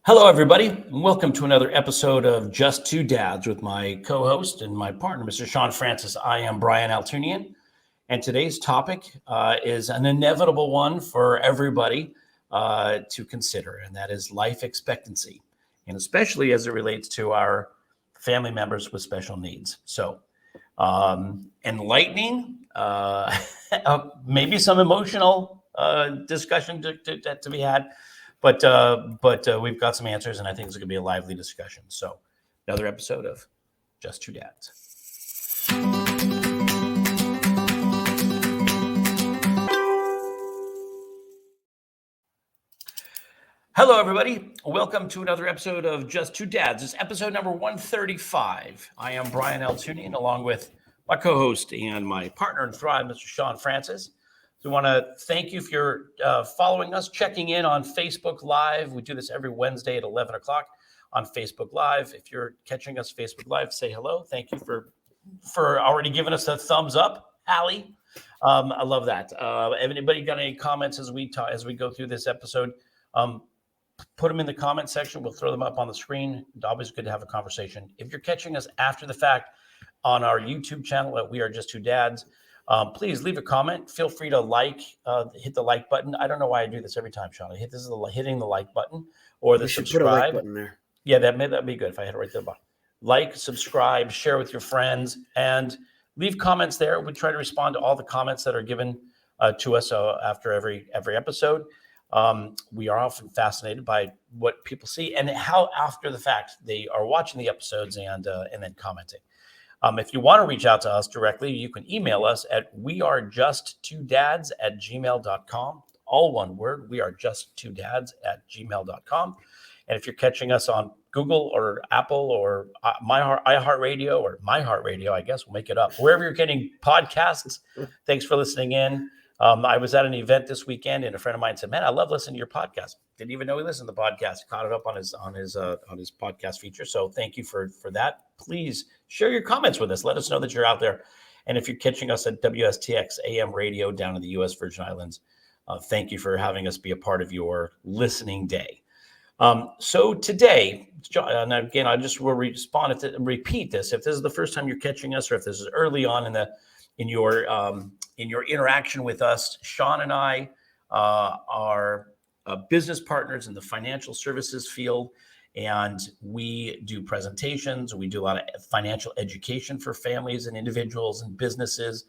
Hello, everybody, and welcome to another episode of Just Two Dads with my co-host and my partner, Mr. Shawn Francis. I am Brian Altunian, and today's topic is an inevitable one for everybody to consider, and that is life expectancy, and especially as it relates to our family members with special needs. So, enlightening, maybe some emotional discussion to be had. But we've got some answers, and I think it's going to be a lively discussion. So, another episode of Just Two Dads. Hello, everybody. Welcome to another episode of Just Two Dads. It's episode number 135. I am Brian Altunian, along with my co-host and my partner in Thrive, Mr. Shawn Francis. So I want to thank you if you're following us, checking in on Facebook Live. We do this every Wednesday at 11 o'clock on Facebook Live. If you're catching us Facebook Live, say hello. Thank you for already giving us a thumbs up, Allie. I love that. Anybody got any comments as we go through this episode? Put them in the comment section. We'll throw them up on the screen. It's always good to have a conversation. If you're catching us after the fact on our YouTube channel at We Are Just Two Dads, please leave a comment. Feel free to hit the like button. I don't know why I do this every time, Shawn. Hitting the like button or the subscribe. Put a like button there. Yeah, that'd be good if I hit it right there. Like, subscribe, share with your friends, and leave comments there. We try to respond to all the comments that are given to us after every episode. We are often fascinated by what people see and how after the fact they are watching the episodes and then commenting. If you want to reach out to us directly, you can email us at wearejusttwodads@gmail.com. All one word, wearejusttwodads@gmail.com. And if you're catching us on Google or Apple or iHeartRadio or MyHeartRadio, I guess we'll make it up. Wherever you're getting podcasts, thanks for listening in. I was at an event this weekend, and a friend of mine said, "Man, I love listening to your podcast." Didn't even know he listened to the podcast. Caught it up on his podcast feature. So thank you for that. Please share your comments with us. Let us know that you're out there. And if you're catching us at WSTX AM radio down in the U.S. Virgin Islands, thank you for having us be a part of your listening day. So today, and again, I just will repeat this. If this is the first time you're catching us, or if this is early on in your interaction with us, Shawn and I are business partners in the financial services field, and we do presentations. We do a lot of financial education for families and individuals and businesses.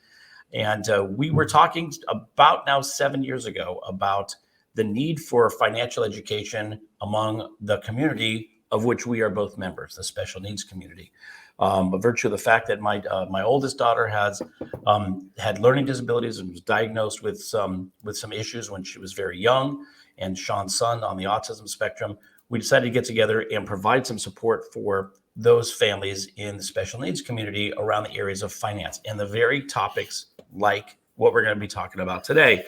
And we were talking about now 7 years ago about the need for financial education among the community of which we are both members, the special needs community. By virtue of the fact that my oldest daughter has had learning disabilities and was diagnosed with some issues when she was very young, and Shawn's son on the autism spectrum, we decided to get together and provide some support for those families in the special needs community around the areas of finance and the very topics like what we're going to be talking about today.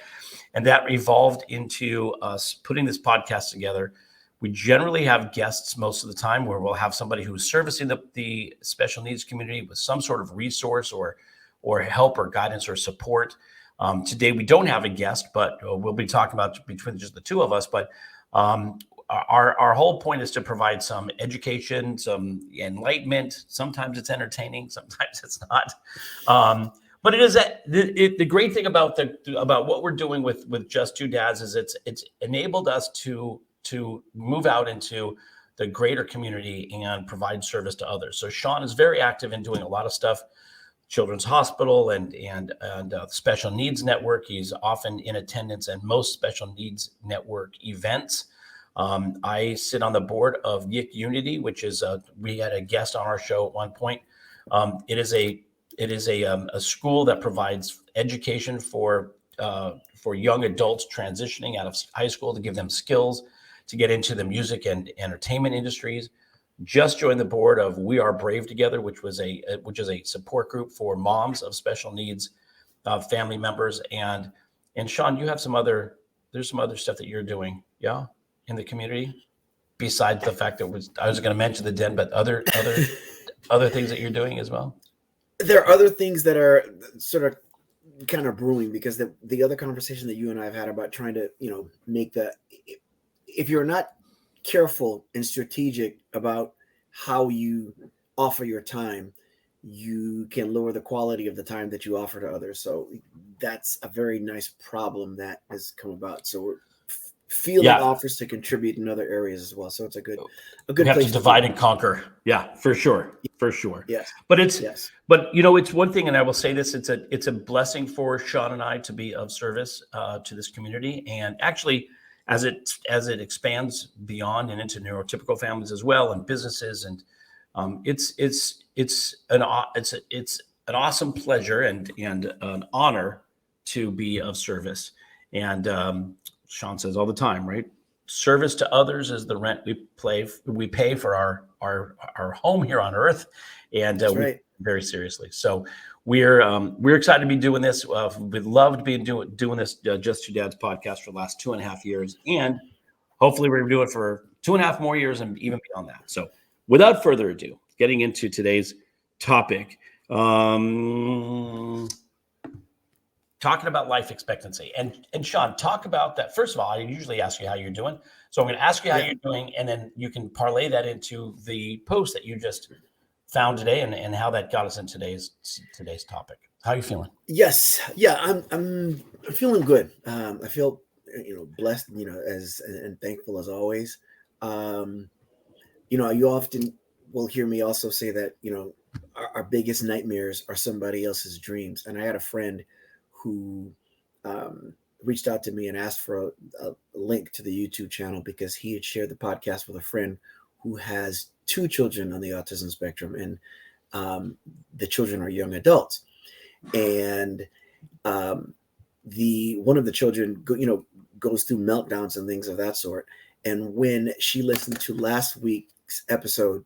And that evolved into us putting this podcast together. We generally have guests most of the time where we'll have somebody who's servicing the special needs community with some sort of resource or help or guidance or support. Today, we don't have a guest, but we'll be talking about between just the two of us. But our whole point is to provide some education, some enlightenment. Sometimes it's entertaining, sometimes it's not. But it is the great thing about what we're doing with Just Two Dads is it's enabled us to move out into the greater community and provide service to others. So Shawn is very active in doing a lot of stuff, Children's Hospital and Special Needs Network. He's often in attendance at most Special Needs Network events. I sit on the board of YIC Unity, which is we had a guest on our show at one point. It is a school that provides education for young adults transitioning out of high school to give them skills to get into the music and entertainment industries. Just joined the board of We Are Brave Together, which is a support group for moms of special needs family members. And Shawn, you have there's some other stuff that you're doing, yeah, in the community, besides the fact that I was going to mention the den, but other things that you're doing as well. There are other things that are sort of kind of brewing, because the other conversation that you and I have had about trying to, make if you're not careful and strategic about how you offer your time, you can lower the quality of the time that you offer to others. So that's a very nice problem that has come about. So we're feeling Yeah. offers to contribute in other areas as well. So it's a good We have to place divide be. and conquer. Yeah, for sure. For sure. Yes. But Yes. it's one thing, and I will say this, it's a blessing for Shawn and I to be of service to this community. And actually, as it expands beyond and into neurotypical families as well, and businesses, and it's an awesome pleasure and an honor to be of service. And Shawn says all the time, right? Service to others is the rent we pay for our home here on earth, and That's we take right. it very seriously. So we're excited to be doing this. We'd love to be doing this Just Two Dads podcast for the last 2.5 years, and hopefully we're going to do it for 2.5 more years and even beyond that. So without further ado, getting into today's topic. Talking about life expectancy. And Shawn, talk about that. First of all, I usually ask you how you're doing. So I'm going to ask you how you're doing, and then you can parlay that into the post that you just found today and how that got us in today's topic. How are you feeling? Yes. Yeah, I'm feeling good. I feel blessed, as and thankful as always. You often will hear me also say that, our biggest nightmares are somebody else's dreams. And I had a friend who reached out to me and asked for a link to the YouTube channel because he had shared the podcast with a friend who has 2 children on the autism spectrum, and the children are young adults. And one of the children, goes through meltdowns and things of that sort. And when she listened to last week's episode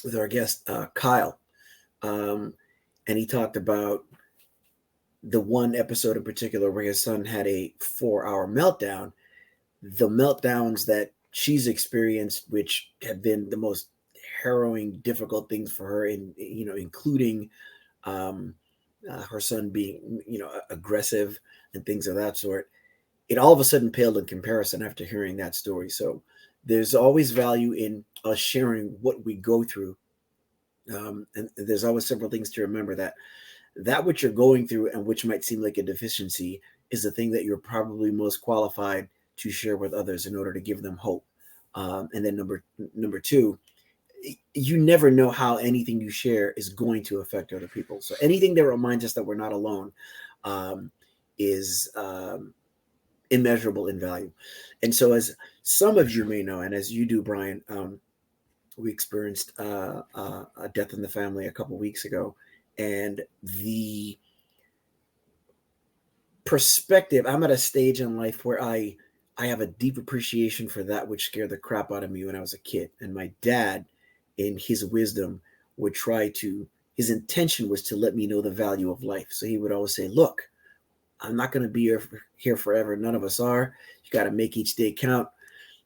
with our guest Kyle, and he talked about the one episode in particular where his son had a 4-hour meltdown, the meltdowns that she's experienced, which have been the most harrowing, difficult things for her, including her son being, aggressive and things of that sort. It all of a sudden paled in comparison after hearing that story. So there's always value in us sharing what we go through. And there's always several things to remember that which you're going through and which might seem like a deficiency is the thing that you're probably most qualified to share with others in order to give them hope. And then number 2, you never know how anything you share is going to affect other people. So anything that reminds us that we're not alone is immeasurable in value. And so, as some of you may know, and as you do, Brian, we experienced a death in the family a couple weeks ago, and the perspective, I'm at a stage in life where I have a deep appreciation for that which scared the crap out of me when I was a kid. And my dad, in his wisdom, would his intention was to let me know the value of life. So he would always say, look, I'm not going to be here forever. None of us are. You got to make each day count.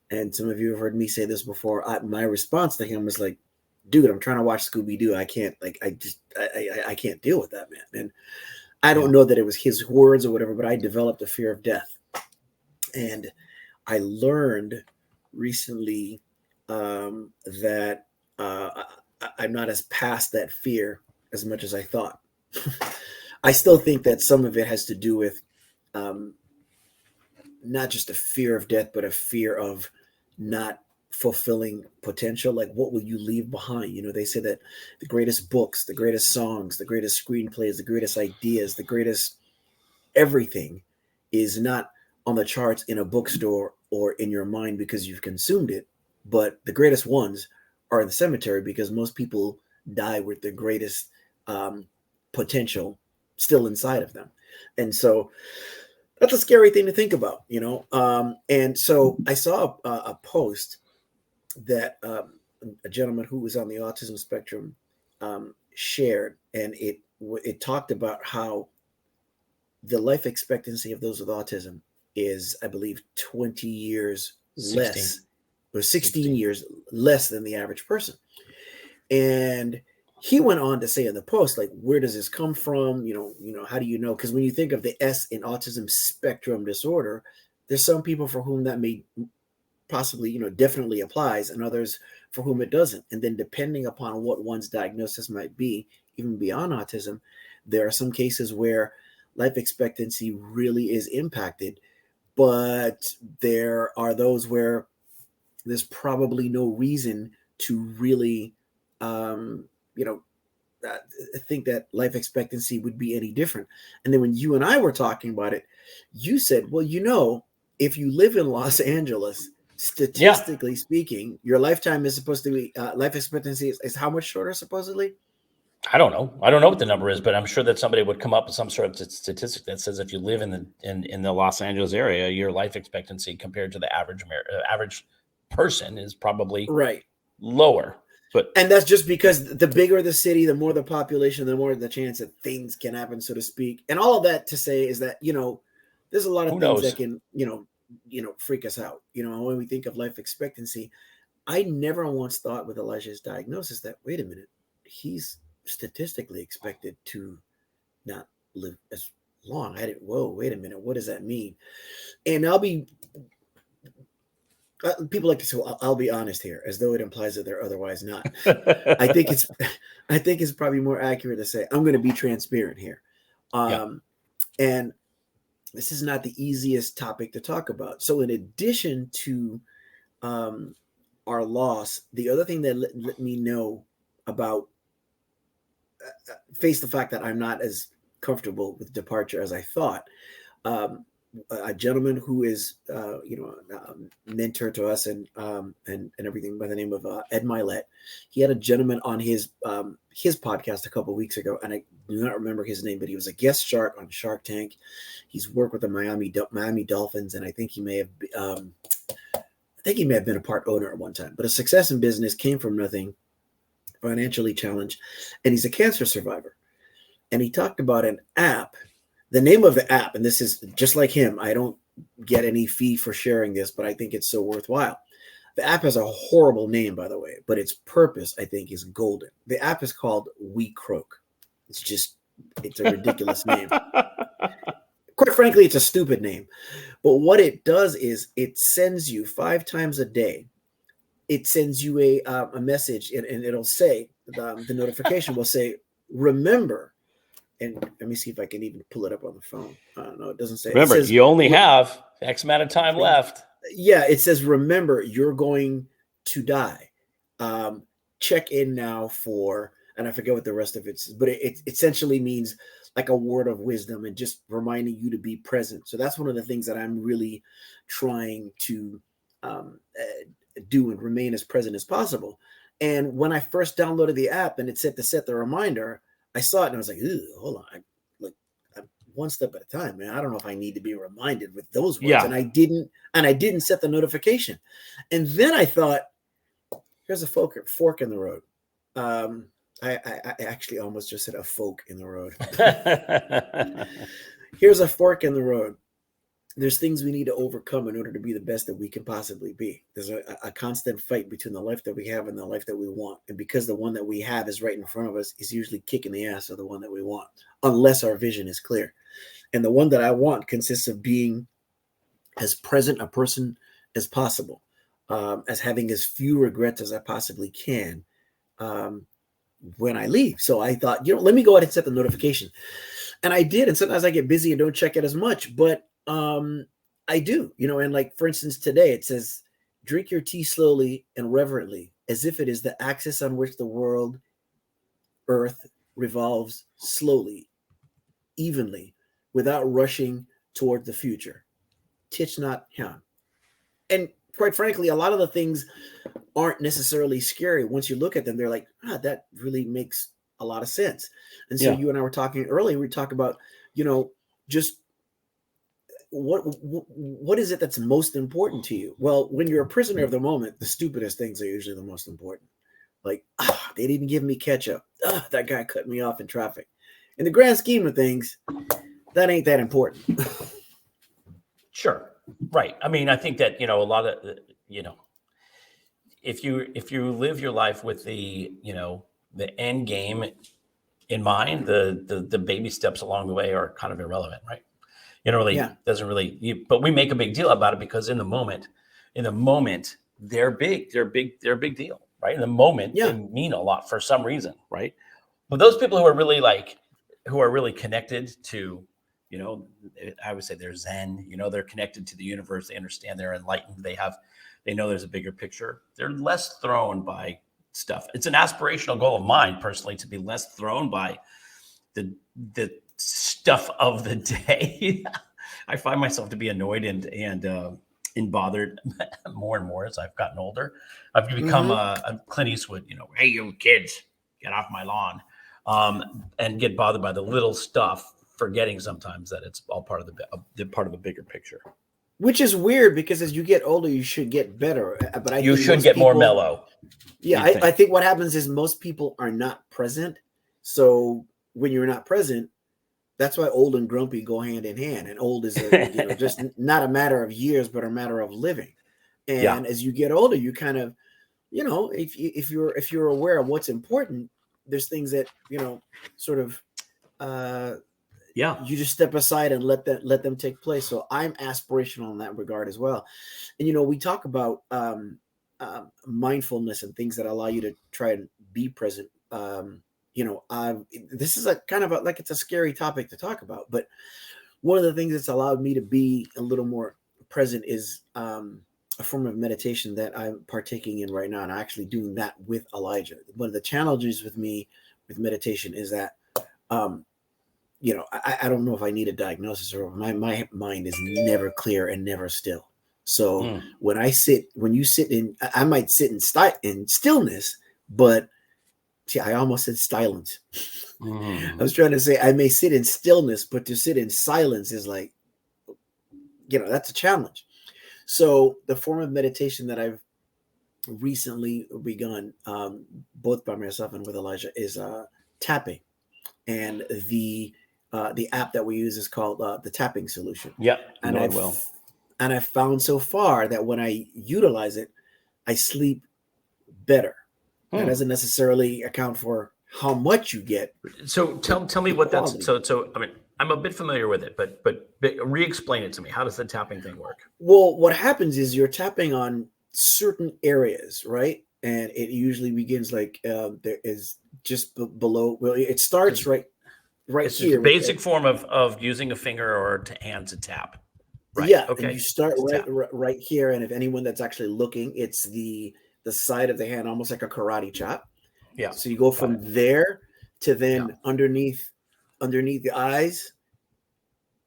And some of you have heard me say this before. My response to him was like, dude, I'm trying to watch Scooby-Doo. I can't, I can't deal with that, man. And I don't know that it was his words or whatever, but I developed a fear of death. And I learned recently that I'm not as past that fear as much as I thought. I still think that some of it has to do with not just a fear of death, but a fear of not fulfilling potential. Like, what will you leave behind? They say that the greatest books, the greatest songs, the greatest screenplays, the greatest ideas, the greatest everything is not on the charts in a bookstore or in your mind because you've consumed it, but the greatest ones are in the cemetery because most people die with their greatest potential still inside of them. And so that's a scary thing to think about, and so I saw a post that a gentleman who was on the autism spectrum shared, and it talked about how the life expectancy of those with autism is, I believe, 20 years 16. less, or 16 years less than the average person. And he went on to say in the post, like, where does this come from? How do you know? Because when you think of the S in autism spectrum disorder, there's some people for whom that may possibly, definitely applies, and others for whom it doesn't. And then depending upon what one's diagnosis might be, even beyond autism, there are some cases where life expectancy really is impacted, but there are those where there's probably no reason to really, you know, think that life expectancy would be any different. And then when you and I were talking about it, you said, well, if you live in Los Angeles, statistically speaking, your lifetime is supposed to be life expectancy is how much shorter supposedly? I don't know. I don't know what the number is, but I'm sure that somebody would come up with some sort of statistic that says if you live in the Los Angeles area, your life expectancy compared to the average person is probably right lower. And that's just because the bigger the city, the more the population, the more the chance that things can happen, so to speak. And all of that to say is that, there's a lot of things that can, freak us out. When we think of life expectancy, I never once thought with Elijah's diagnosis that, wait a minute, he's statistically expected to not live as long. Whoa, wait a minute, what does that mean? And people like to say, well, I'll be honest here, as though it implies that they're otherwise not. I think it's probably more accurate to say I'm going to be transparent here. And this is not the easiest topic to talk about. So in addition to our loss, the other thing that let me know about face the fact that I'm not as comfortable with departure as I thought. A gentleman who is, a mentor to us and everything by the name of Ed Milet. He had a gentleman on his podcast a couple of weeks ago, and I do not remember his name, but he was a guest shark on Shark Tank. He's worked with the Miami Dolphins, and I think he may have been a part owner at one time. But his success in business came from nothing, financially challenged, and he's a cancer survivor. And he talked about an app. The name of the app, and this is just like him, I don't get any fee for sharing this, but I think it's so worthwhile. The app has a horrible name, by the way, but its purpose, I think, is golden. The app is called We Croak. It's a ridiculous name. Quite frankly, it's a stupid name. But what it does is it sends you 5 times a day. It sends you a message, and it'll say, the notification will say, remember. And let me see if I can even pull it up on the phone. No, it doesn't say. Remember, it says, you only have X amount of time left. Yeah, it says, remember, you're going to die. Check in now for, and I forget what the rest of it says, but it essentially means like a word of wisdom and just reminding you to be present. So that's one of the things that I'm really trying to do and remain as present as possible. And when I first downloaded the app and it said to set the reminder, I saw it and I was like, hold on. I'm one step at a time, man. I don't know if I need to be reminded with those words. Yeah. And I didn't set the notification. And then I thought, here's a fork in the road. I actually almost just said a fork in the road. Here's a fork in the road. There's things we need to overcome in order to be the best that we can possibly be. There's a constant fight between the life that we have and the life that we want. And because the one that we have is right in front of us, is usually kicking the ass of the one that we want, unless our vision is clear. And the one that I want consists of being as present a person as possible, as having as few regrets as I possibly can when I leave. So I thought, let me go ahead and set the notification. And I did. And sometimes I get busy and don't check it as much, but I do, and like, for instance, today it says, drink your tea slowly and reverently, as if it is the axis on which the Earth revolves slowly, evenly, without rushing toward the future. Thich Nhat Hanh. And quite frankly, a lot of the things aren't necessarily scary. Once you look at them, they're like, that really makes a lot of sense. And so you and I were talking earlier, we talked about, just what is it that's most important to you? Well, when you're a prisoner of the moment, the stupidest things are usually the most important. Like, they didn't even give me ketchup. That guy cut me off in traffic. In the grand scheme of things, that ain't that important. Sure. Right. I mean, I think that, a lot of, if you live your life with the end game in mind, the baby steps along the way are kind of irrelevant, right? Doesn't really, but we make a big deal about it because in the moment, in the moment, they're big. They're a big deal, right? In the moment, they mean a lot for some reason, right? But those people who are really connected to, you know, I would say they're Zen, you know, they're connected to the universe. They understand, they're enlightened. They know there's a bigger picture. They're less thrown by stuff. It's an aspirational goal of mine personally to be less thrown by the stuff of the day. I find myself to be annoyed and bothered more and more as I've gotten older. I've become a Clint Eastwood, you know, hey, you kids, get off my lawn, and get bothered by the little stuff, forgetting sometimes that it's all part of the bigger picture. Which is weird because as you get older, you should get better. But you should get more mellow. Yeah, I think what happens is most people are not present. So when you're not present, that's why old and grumpy go hand in hand. And old is just not a matter of years, but a matter of living. And as you get older, you kind of, you know, if you're aware of what's important, there's things that, you know, sort of you just step aside and let them take place. So I'm aspirational in that regard as well. And, you know, we talk about mindfulness and things that allow you to try and be present. You know, this is a kind of like it's a scary topic to talk about, but one of the things that's allowed me to be a little more present is a form of meditation that I'm partaking in right now, and I'm actually doing that with Elijah. One of the challenges with me with meditation is that, you know, I don't know if I need a diagnosis or my mind is never clear and never still. So when you sit in, I might sit in stillness, but see, I almost said silence. I was trying to say I may sit in stillness, but to sit in silence is like, you know, that's a challenge. So the form of meditation that I've recently begun, both by myself and with Elijah, is tapping. And the app that we use is called the Tapping Solution. Yeah, and I've found so far that when I utilize it, I sleep better. That doesn't necessarily account for how much you get. So tell me what that's. So I mean, I'm a bit familiar with it, but re-explain it to me. How does the tapping thing work? Well, what happens is you're tapping on certain areas, right? And it usually begins like there is just below. Well, it starts right it's here. The basic form of using a finger or hand to tap. Right. Yeah. Okay. And you start right here, and if anyone that's actually looking, it's the side of the hand, almost like a karate chop. Yeah. So you go from there to then underneath the eyes.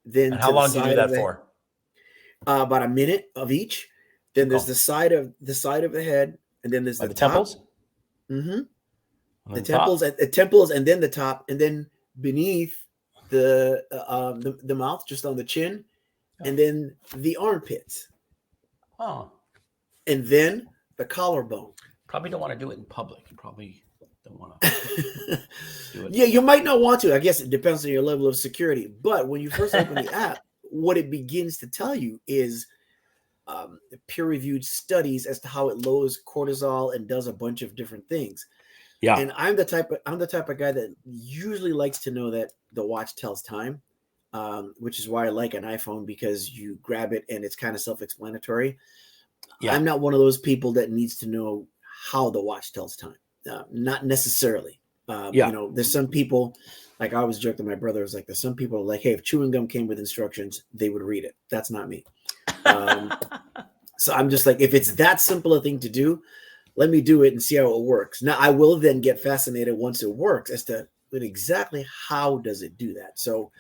Then and how long do you do that for? About a minute of each. Then there's the side of the head, and then there's the temples. Mm-hmm. The temples, and then the top, and then beneath the mouth, just on the chin, and then the armpits. Oh. And then the collarbone. Probably don't want to do it in public. You probably don't want to do it. Yeah, you might not want to. I guess it depends on your level of security. But when you first open the app, what it begins to tell you is peer-reviewed studies as to how it lowers cortisol and does a bunch of different things. Yeah. And I'm the type of guy that usually likes to know that the watch tells time, which is why I like an iPhone, because you grab it and it's kind of self-explanatory. Yeah. I'm not one of those people that needs to know how the watch tells time. Not necessarily. You know, there's some people, like I always joke to my brother, is like, there's some people like, hey, if chewing gum came with instructions, they would read it. That's not me. So I'm just like, if it's that simple a thing to do, let me do it and see how it works. Now I will then get fascinated once it works as to exactly how does it do that. So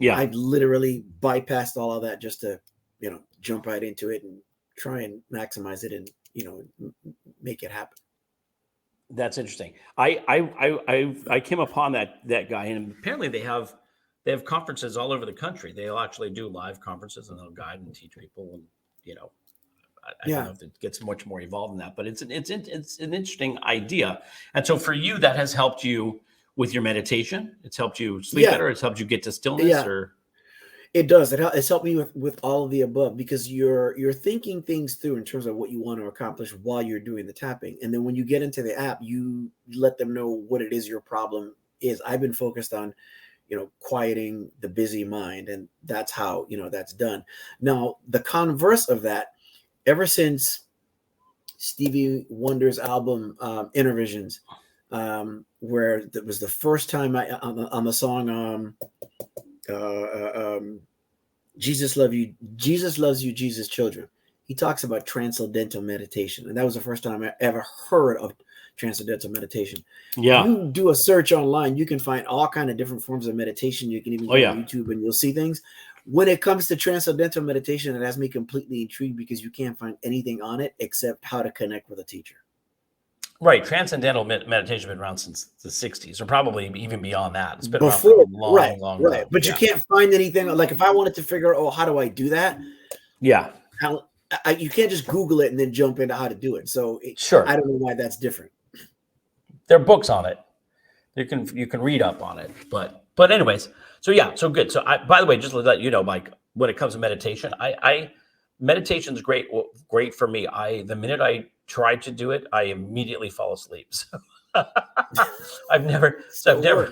I've literally bypassed all of that just to, you know, jump right into it and try and maximize it and, you know, make it happen. That's interesting. I came upon that guy, and apparently they have conferences all over the country. They'll actually do live conferences, and they'll guide and teach people. And you know, I don't know if it gets much more evolved than that, but it's an interesting idea. And so for you, that has helped you with your meditation. It's helped you sleep better. It's helped you get to stillness. Or it does. It's helped me with all of the above, because you're thinking things through in terms of what you want to accomplish while you're doing the tapping. And then when you get into the app, you let them know what it is your problem is. I've been focused on, you know, quieting the busy mind, and that's how, you know, that's done. Now, the converse of that ever since Stevie Wonder's album Intervisions, where it was the first time on the song Jesus Loves You, Jesus Children. He talks about transcendental meditation, and that was the first time I ever heard of transcendental meditation. Yeah. If you do a search online, you can find all kind of different forms of meditation. You can even go on YouTube and you'll see things. When it comes to transcendental meditation, it has me completely intrigued because you can't find anything on it except how to connect with a teacher. Right. Transcendental meditation has been around since the 60s, or probably even beyond that. It's been Before, around for a long, long time. But you can't find anything. Like if I wanted to figure out, how do I do that? Yeah. You can't just Google it and then jump into how to do it. So sure. I don't know why that's different. There are books on it. You can read up on it. But anyways, so yeah, so good. So by the way, just to let you know, Mike, when it comes to meditation, meditation is great for me. The minute I try to do it, I immediately fall asleep. So I've never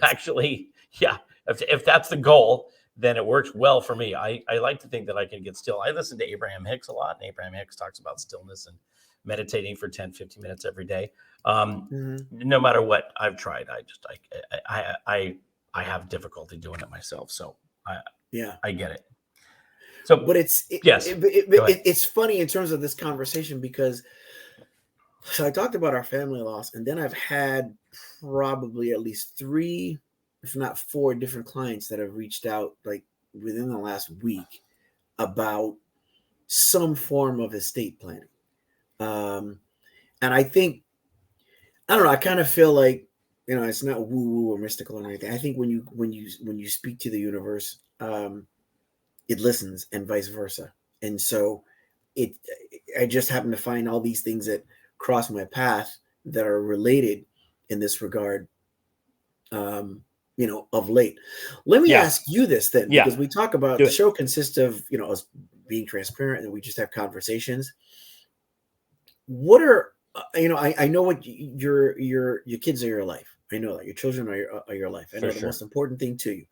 actually, if that's the goal, then it works well for me. I like to think that I can get still. I listen to Abraham Hicks a lot, and Abraham Hicks talks about stillness and meditating for 10, 15 minutes every day. No matter what I've tried, I have difficulty doing it myself. So I get it. So, but it's funny in terms of this conversation because I talked about our family loss, and then I've had probably at least 3, if not 4 different clients that have reached out like within the last week about some form of estate planning. And I think, I don't know, I kind of feel like, it's not woo-woo or mystical or anything. I think when you speak to the universe, it listens and vice versa. And so I just happen to find all these things that cross my path that are related in this regard, of late. Let me ask you this then, because we talk about the show consists of, us being transparent and we just have conversations. What are, I know what your kids are your life. I know that your children are your life. I know the most important thing to you.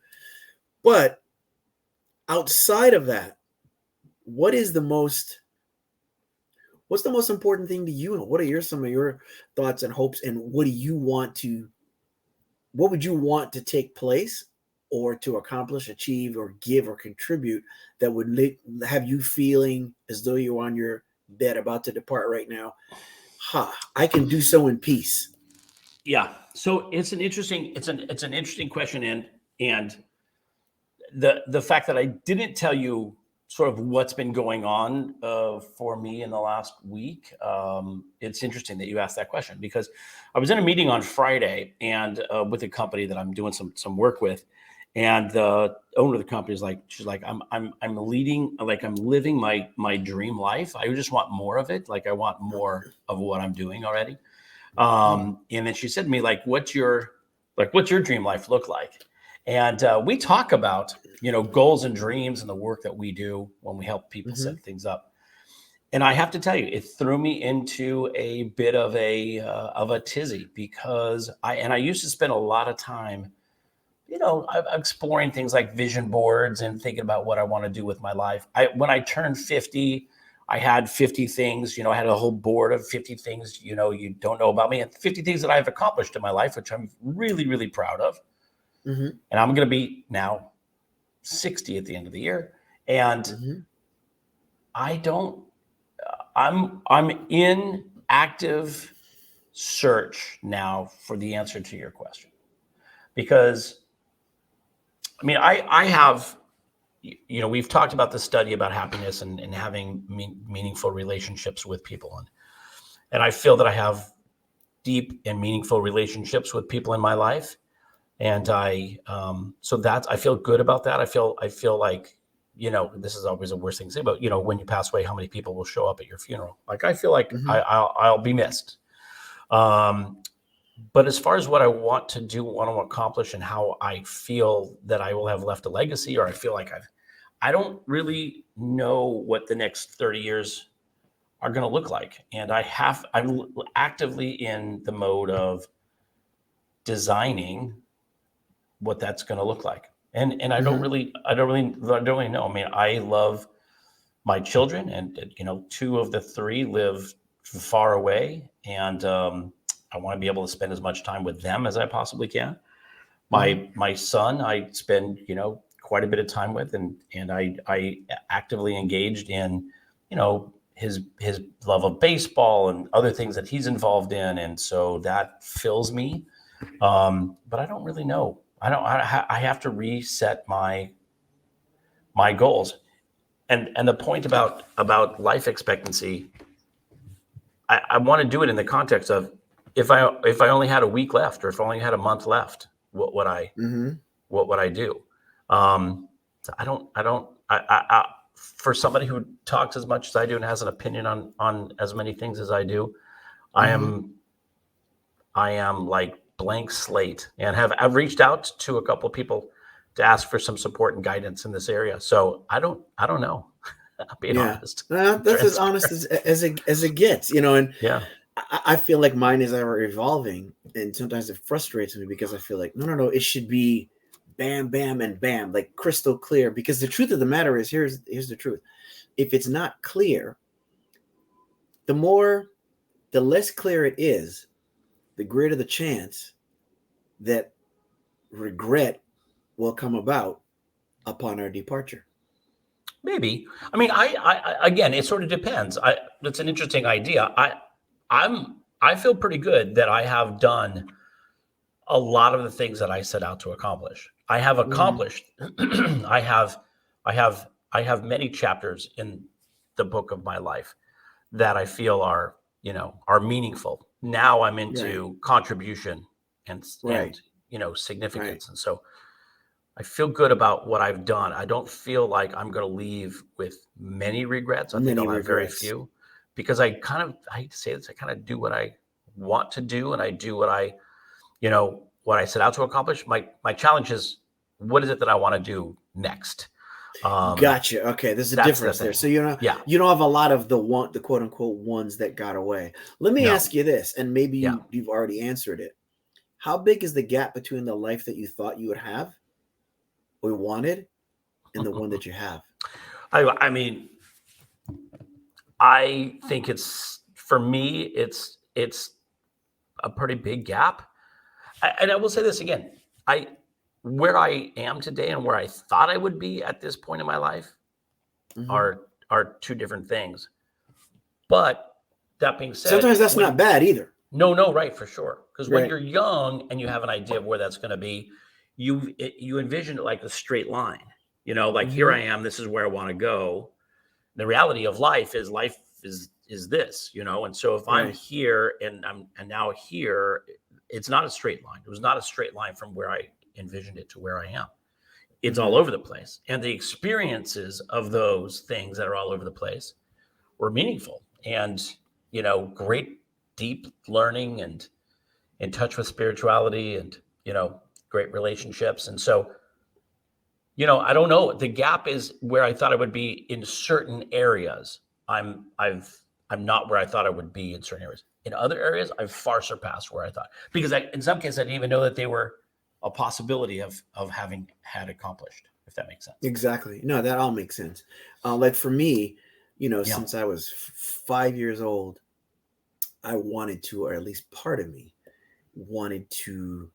But outside of that, what's the most important thing to you? And what are some of your thoughts and hopes, and what would you want to take place or to accomplish, achieve, or give or contribute that would have you feeling as though you're on your bed about to depart right now? I can do so in peace. Yeah. So it's an interesting question. And the fact that I didn't tell you sort of what's been going on for me in the last week. It's interesting that you asked that question, because I was in a meeting on Friday and with a company that I'm doing some work with, and the owner of the company is like, she's like, I'm living my dream life. I just want more of it. Like I want more of what I'm doing already. And then she said to me, like, what's your dream life look like? And we talk about, goals and dreams and the work that we do when we help people set things up. And I have to tell you, it threw me into a bit of a tizzy, because I used to spend a lot of time, exploring things like vision boards and thinking about what I want to do with my life. When I turned 50, I had 50 things, I had a whole board of 50 things, you don't know about me, and 50 things that I've accomplished in my life, which I'm really, really proud of. And I'm going to be now 60 at the end of the year. And I'm in active search now for the answer to your question, because I have, we've talked about the study about happiness and having meaningful relationships with people. And I feel that I have deep and meaningful relationships with people in my life. And I feel good about that. I feel like, this is always the worst thing to say, but when you pass away, how many people will show up at your funeral? Like, I feel like I'll be missed. But as far as what I want to do, want to accomplish, and how I feel that I will have left a legacy, or I feel like I don't really know what the next 30 years are going to look like. And I'm actively in the mode of designing what that's going to look like. And I don't really know. I love my children, and two of the three live far away, and I want to be able to spend as much time with them as I possibly can. My son, I spend quite a bit of time with, and I actively engaged in his love of baseball and other things that he's involved in, and so that fills me. But I don't really know. I have to reset my goals, and the point about life expectancy. I want to do it in the context of if I only had a week left, or if I only had a month left, what would I do? So I for somebody who talks as much as I do and has an opinion on as many things as I do, I am like blank slate, and I've reached out to a couple of people to ask for some support and guidance in this area. So I don't know. I'm being honest. That's as honest as it gets, and I feel like mine is ever evolving, and sometimes it frustrates me because I feel like no, it should be bam, bam, and bam, like crystal clear. Because the truth of the matter is, here's the truth: if it's not clear, the less clear it is, the greater the chance that regret will come about upon our departure. Maybe. I mean, I again, it sort of depends. It's an interesting idea. I feel pretty good that I have done a lot of the things that I set out to accomplish. I have accomplished. I have many chapters in the book of my life that I feel are meaningful. Now I'm into contribution and significance, and so I feel good about what I've done. I don't feel like I'm going to leave with many regrets. I think I'll have very few, because I hate to say this, I kind of do what I want to do, and I do what I set out to accomplish. My challenge is, what is it that I want to do next? Gotcha. Okay, there's a difference there. So you don't have a lot of the quote unquote ones that got away. Let me ask you this, and maybe you've already answered it. How big is the gap between the life that you thought you would have or wanted and the one that you have? I mean, I think for me, it's a pretty big gap. And I will say this again, where I am today and where I thought I would be at this point in my life are two different things. But that being said, sometimes that's not bad either. No, right, for sure. Because when you're young and you have an idea of where that's going to be, you envision it like a straight line. Like here I am, this is where I want to go. The reality of life is this, and so if I'm here and now here, it's not a straight line. It was not a straight line from where I envisioned it to where I am. It's all over the place. And the experiences of those things that are all over the place were meaningful and, great deep learning and in touch with spirituality and, great relationships. And so, I don't know. The gap is where I thought I would be in certain areas. I'm not where I thought I would be in certain areas. In other areas, I've far surpassed where I thought, because in some cases I didn't even know that they were a possibility of having had accomplished, if that makes sense. Exactly. No, that all makes sense. Like for me, since I was 5 years old, I wanted to, or at least part of me wanted to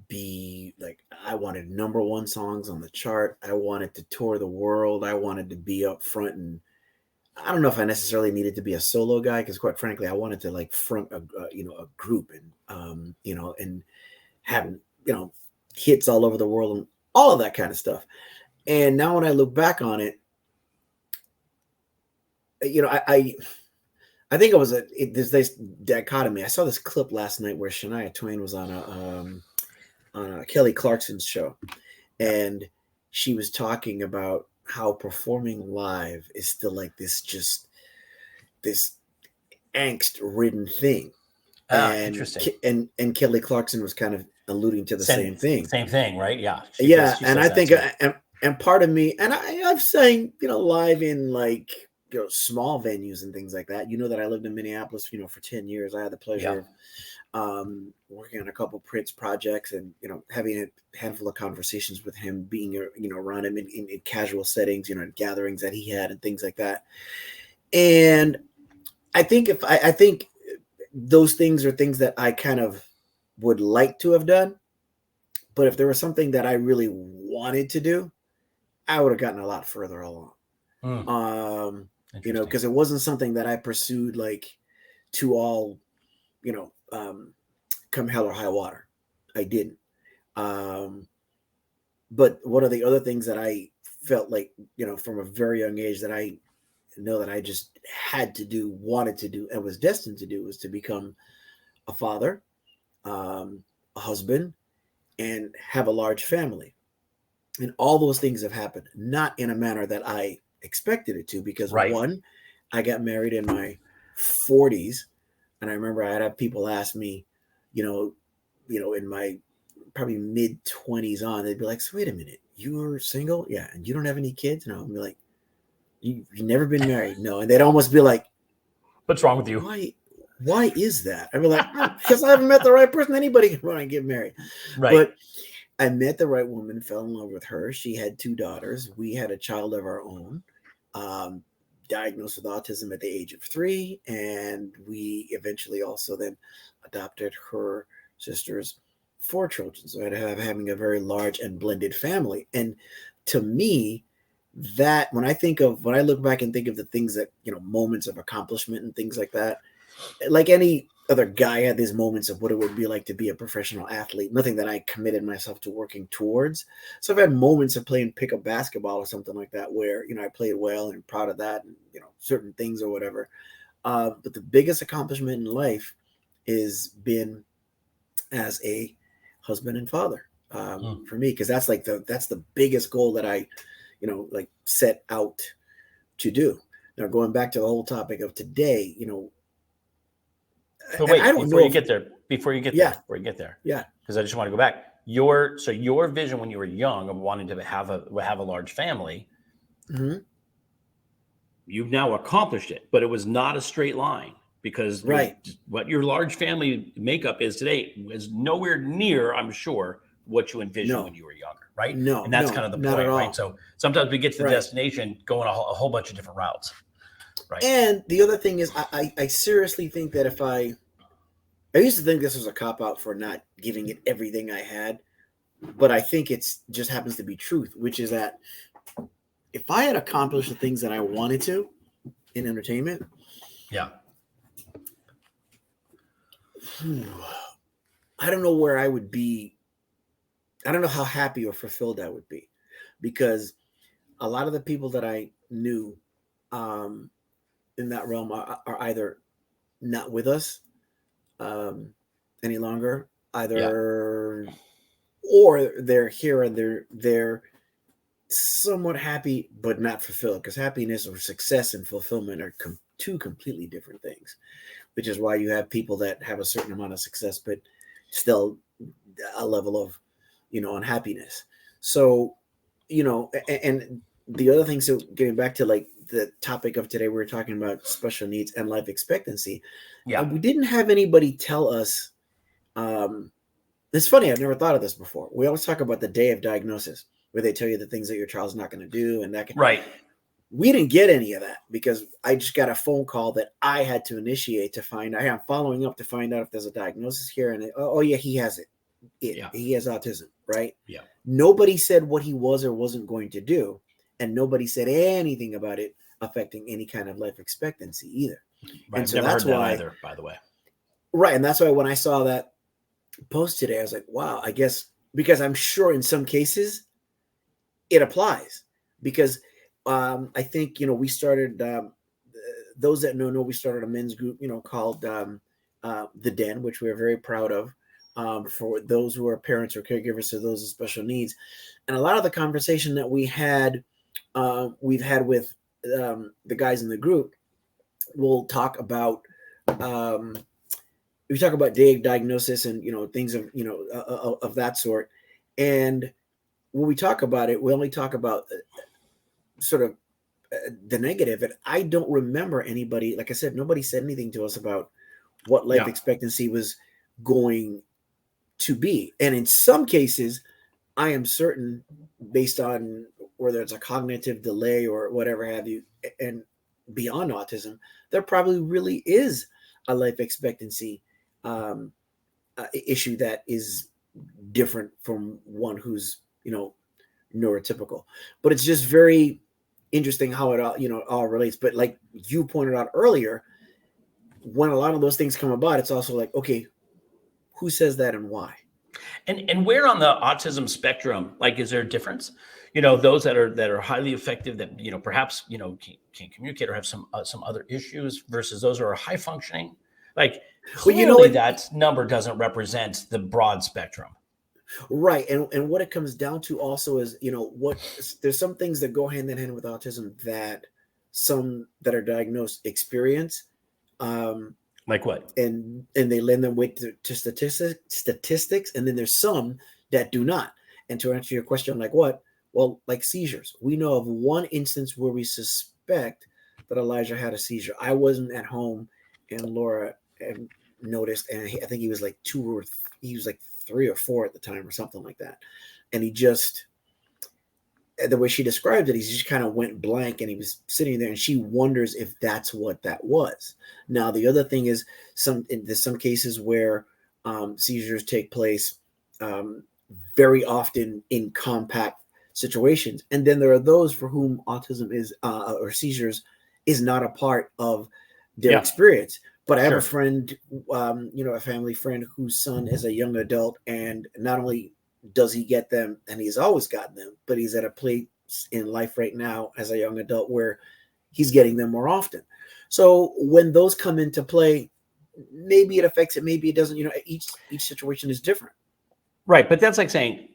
be like, I wanted number one songs on the chart. I wanted to tour the world. I wanted to be up front, and I don't know if I necessarily needed to be a solo guy, because quite frankly, I wanted to like front a group and and having hits all over the world and all of that kind of stuff. And now when I look back on it, I think it was there's this dichotomy. I saw this clip last night where Shania Twain was on a Kelly Clarkson's show, and she was talking about how performing live is still like this angst-ridden thing. Interesting. And Kelly Clarkson was kind of alluding to the same thing. Same thing, right? Yeah. And I think, and part of me, and I've sang, live in like small venues and things like that. You know that I lived in Minneapolis, for 10 years. I had the pleasure of working on a couple Prince projects and, having a handful of conversations with him, being, around him in casual settings, gatherings that he had and things like that. And I think I think those things are things that I kind of would like to have done. But if there was something that I really wanted to do, I would have gotten a lot further along. Because it wasn't something that I pursued like to all, come hell or high water. I didn't. But one of the other things that I felt like, from a very young age that I know that I just had to do, wanted to do, and was destined to do was to become a father, a husband, and have a large family. And all those things have happened, not in a manner that I expected it to, because one, I got married in my 40s. And I remember I'd have people ask me, in my probably mid 20s on, they'd be like, so wait a minute, you were single? Yeah. And you don't have any kids? And I'll be like, you've never been married? No. And they'd almost be like, what's wrong with you? Why is that? I'd be like, because I haven't met the right person. Anybody can run and get married. Right. But I met the right woman, fell in love with her. She had 2 daughters. We had a child of our own, diagnosed with autism at the age of 3. And we eventually also then adopted her sister's 4 children. So I ended up having a very large and blended family. And to me, that when I look back and think of the things that, moments of accomplishment and things like that, like any other guy had these moments of what it would be like to be a professional athlete, nothing that I committed myself to working towards. So I've had moments of playing pickup basketball or something like that where, I played well and I'm proud of that and, certain things or whatever. But the biggest accomplishment in life is been as a husband and father for me, because that's the biggest goal that I, set out to do. Now, going back to the whole topic of today, but wait, before you get there, yeah, because I just want to go back. Your vision when you were young of wanting to have a large family, you've now accomplished it, but it was not a straight line, because what your large family makeup is today is nowhere near, I'm sure, what you envisioned when you were younger, right? No, and that's kind of the point, right? So sometimes we get to the destination going a whole bunch of different routes, right? And the other thing is, I seriously think that if I used to think this was a cop-out for not giving it everything I had, but I think it's just happens to be truth, which is that if I had accomplished the things that I wanted to in entertainment, I don't know where I would be. I don't know how happy or fulfilled I would be, because a lot of the people that I knew in that realm are either not with us any longer, or they're here and they're somewhat happy but not fulfilled, because happiness or success and fulfillment are two completely different things, which is why you have people that have a certain amount of success but still a level of unhappiness. So and the other thing, so getting back to like the topic of today, we were talking about special needs and life expectancy. We didn't have anybody tell us. It's funny, I've never thought of this before. We always talk about the day of diagnosis, where they tell you the things that your child's not going to do, and that can, we didn't get any of that, because I just got a phone call that I had to initiate to find out. I'm following up to find out if there's a diagnosis here, and he has it. He has autism, right? Nobody said what he was or wasn't going to do, and nobody said anything about it affecting any kind of life expectancy either. And so that's why, either, by the way. Right, and that's why when I saw that post today, I was like, wow, I guess, because I'm sure in some cases it applies, because I think, we started, those that know, we started a men's group, called The Den, which we're very proud of, for those who are parents or caregivers to those with special needs. And a lot of the conversation that we've had with the guys in the group, we'll talk about, we talk about diagnosis and, things of, of that sort. And when we talk about it, we only talk about sort of the negative. And I don't remember anybody, like I said, nobody said anything to us about what life Yeah. expectancy was going to be. And in some cases, I am certain, based on whether it's a cognitive delay or whatever have you, and beyond autism, there probably really is a life expectancy issue that is different from one who's, neurotypical. But it's just very interesting how it all, all relates. But like you pointed out earlier, when a lot of those things come about, it's also like, okay, who says that and why? And where on the autism spectrum, like, is there a difference? Those that are highly effective, that perhaps can communicate or have some other issues, versus those who are high functioning. Like, clearly, that number doesn't represent the broad spectrum. Right. And what it comes down to also is, there's some things that go hand in hand with autism that some that are diagnosed experience. Like what? And they lend them weight to statistics. And then there's some that do not. And to answer your question, like what? Well, like seizures. We know of one instance where we suspect that Elijah had a seizure. I wasn't at home, and Laura noticed, and I think he was like he was like 3 or 4 at the time or something like that. And he just, the way she described it, he just kind of went blank, and he was sitting there, and she wonders if that's what that was. Now, the other thing is there's some cases where seizures take place very often in compact situations. And then there are those for whom autism is or seizures is not a part of their experience. But I have a friend, a family friend whose son is a young adult, and not only does he get them, and he's always gotten them, but he's at a place in life right now as a young adult where he's getting them more often. So when those come into play, maybe it affects it, maybe it doesn't. Each situation is different. Right, but that's like saying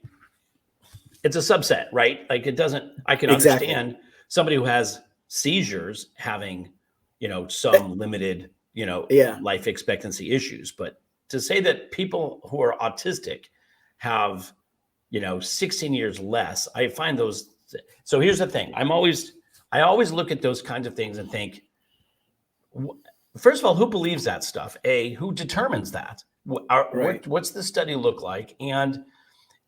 it's a subset, right? Like, it doesn't. I can understand somebody who has seizures having, some limited, life expectancy issues, but to say that people who are autistic have 16 years less, I find those. So here's the thing. I always look at those kinds of things and think, first of all, who believes that stuff? Who determines that? What's the study look like? And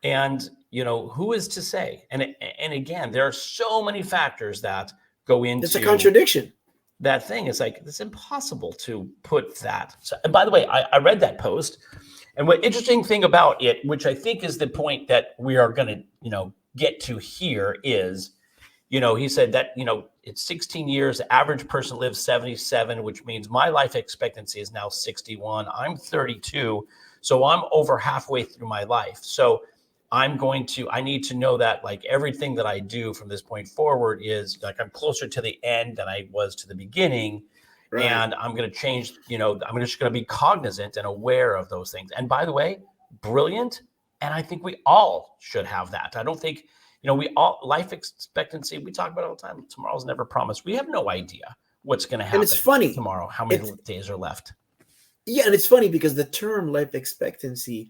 who is to say? And again, there are so many factors that go into. It's a contradiction. That thing is like, it's impossible to put that. So, and by the way, I read that post, and what interesting thing about it, which I think is the point that we are going to, get to here, is, he said that, it's 16 years, the average person lives 77, which means my life expectancy is now 61. I'm 32. So I'm over halfway through my life. So I need to know that, like, everything that I do from this point forward is like, I'm closer to the end than I was to the beginning. Right. And I'm going to change, I'm just going to be cognizant and aware of those things. And by the way, brilliant. And I think we all should have that. I don't think, we all, life expectancy, we talk about it all the time. Tomorrow's never promised. We have no idea what's going to happen. And it's funny tomorrow, how many days are left. Yeah. And it's funny because the term life expectancy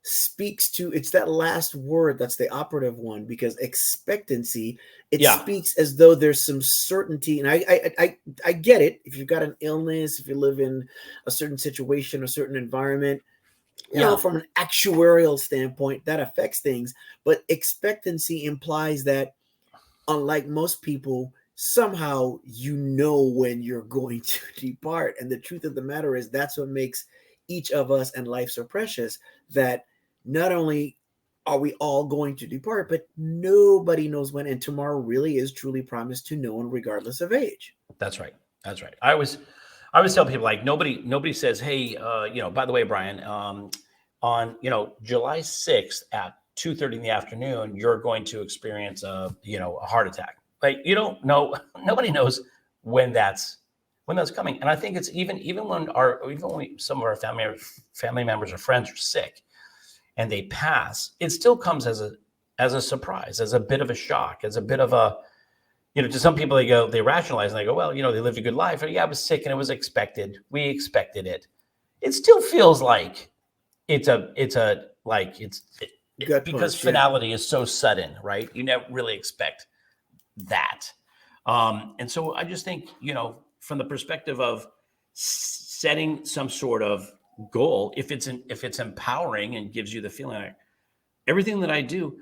speaks to, it's that last word that's the operative one, because expectancy, speaks as though there's some certainty. And I get it. If you've got an illness, if you live in a certain situation, a certain environment, from an actuarial standpoint, that affects things. But expectancy implies that, unlike most people, somehow when you're going to depart. And the truth of the matter is, that's what makes each of us and life so precious, that not only are we all going to depart, but nobody knows when. And tomorrow really is truly promised to no one, regardless of age. That's right. That's right. I always tell people, like, nobody says, hey, by the way, Brian, on July 6th at 2:30 in the afternoon, you're going to experience a heart attack. Like, you don't know. Nobody knows when that's coming. And I think it's even when some of our family members or friends are sick and they pass, it still comes as a surprise, as a bit of a shock, as a bit of a, to some people, they rationalize and they go, well, they lived a good life. Or, I was sick and it was expected. We expected it. It still feels like because finality is so sudden, right? You never really expect that. And so I just think, from the perspective of setting some sort of goal, if it's empowering and gives you the feeling like everything that I do,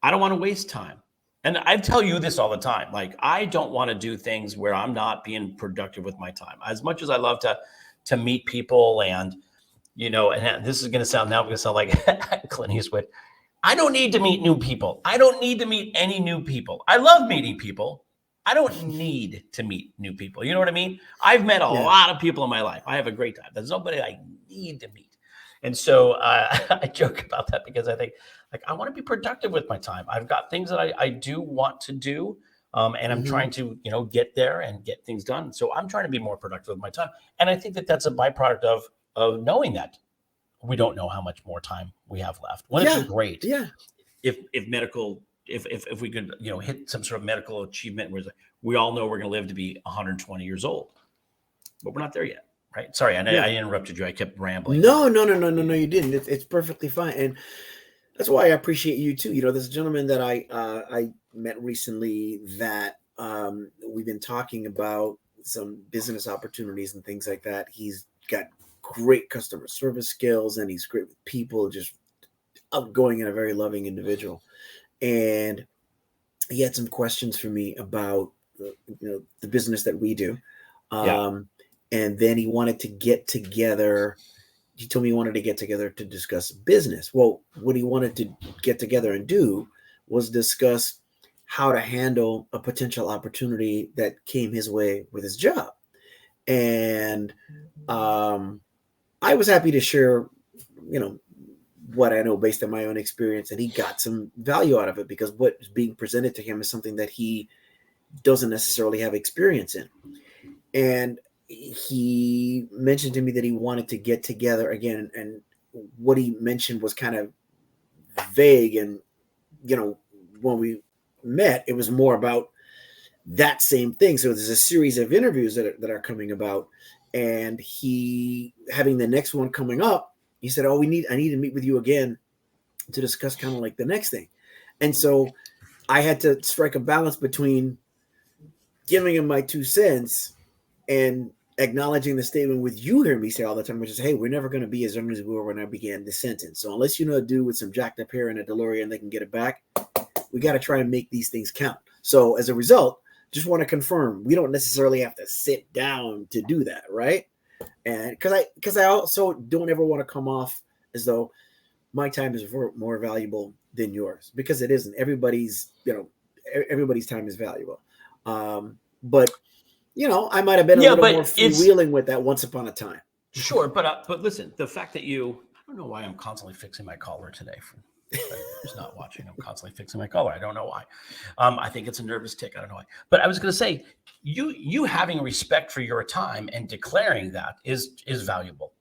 I don't want to waste time. And I tell you this all the time. Like, I don't want to do things where I'm not being productive with my time. As much as I love to meet people, and this is going to sound like Clint Eastwood. I don't need to meet new people. I don't need to meet any new people. I love meeting people. I don't need to meet new people. You know what I mean? I've met a lot of people in my life. I have a great time. There's nobody I need to meet. And so I joke about that because I think, like, I want to be productive with my time. I've got things that I do want to do, and I'm trying to, get there and get things done. So I'm trying to be more productive with my time. And I think that that's a byproduct of knowing that we don't know how much more time we have left. When it's great, if we could, hit some sort of medical achievement where we all know we're going to live to be 120 years old, but we're not there yet. Right. Sorry. I interrupted you. I kept rambling. No, you didn't. It's perfectly fine. And that's why I appreciate you too. There's a gentleman that I met recently that we've been talking about some business opportunities and things like that. He's got great customer service skills and he's great with people, just outgoing and a very loving individual. And he had some questions for me about the business that we do. And then he wanted to get together. He told me he wanted to get together to discuss business. Well, what he wanted to get together and do was discuss how to handle a potential opportunity that came his way with his job. And I was happy to share, what I know based on my own experience. And he got some value out of it because what is being presented to him is something that he doesn't necessarily have experience in. And he mentioned to me that he wanted to get together again, and what he mentioned was kind of vague. And when we met, it was more about that same thing. So there's a series of interviews that are coming about, and he having the next one coming up. He said, "Oh, I need to meet with you again to discuss kind of like the next thing." And so I had to strike a balance between giving him my 2 cents and acknowledging the statement with you hear me say all the time, which is, hey, we're never going to be as young as we were when I began this sentence. So unless you know a dude with some jacked up hair and a DeLorean that can get it back, we got to try and make these things count. So as a result, just want to confirm, we don't necessarily have to sit down to do that, right? And because I also don't ever want to come off as though my time is more valuable than yours, because it isn't. Everybody's time is valuable. But I might have been a little more freewheeling with that once upon a time. Sure, but listen, the fact that I don't know why I'm constantly fixing my collar today. Who's not watching? I'm constantly fixing my collar. I don't know why. I think it's a nervous tick. I don't know why. But I was going to say, you having respect for your time and declaring that is valuable,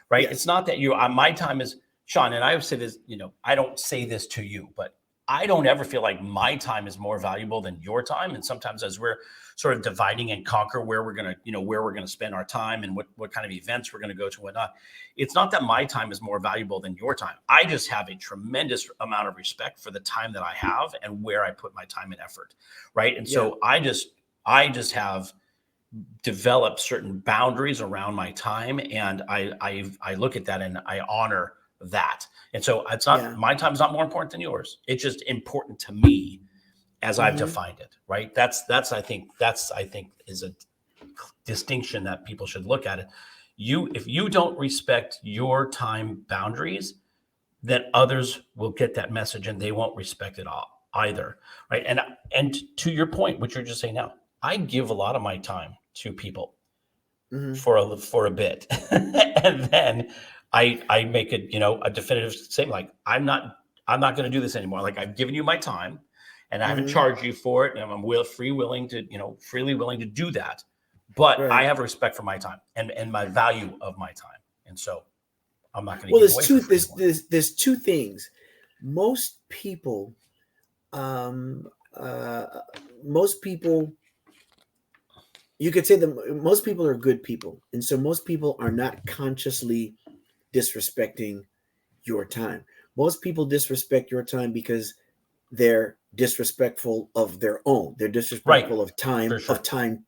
right? Yes. It's not that my time is, Shawn, and I would say this. I don't say this to you, but I don't ever feel like my time is more valuable than your time. And sometimes as we're sort of dividing and conquer where we're going to spend our time and what kind of events we're going to go to and whatnot, it's not that my time is more valuable than your time. I just have a tremendous amount of respect for the time that I have and where I put my time and effort. Right. And so I just have developed certain boundaries around my time. And I look at that and I honor that. And so it's not, my time is not more important than yours. It's just important to me as I've defined it, right? That's I think is a distinction that people should look at it. If you don't respect your time boundaries, then others will get that message and they won't respect it all either, right? And to your point, what you're just saying now, I give a lot of my time to people for a bit, and then I make a definitive statement like I'm not going to do this anymore. Like, I've given you my time. And I haven't charged you for it, and I'm freely willing to do that. But I have respect for my time and my value of my time, and so I'm not going to. Well, there's two things. Most people, you could say that most people are good people, and so most people are not consciously disrespecting your time. Most people disrespect your time because they're disrespectful of their own. They're Right. disrespectful For sure. of time,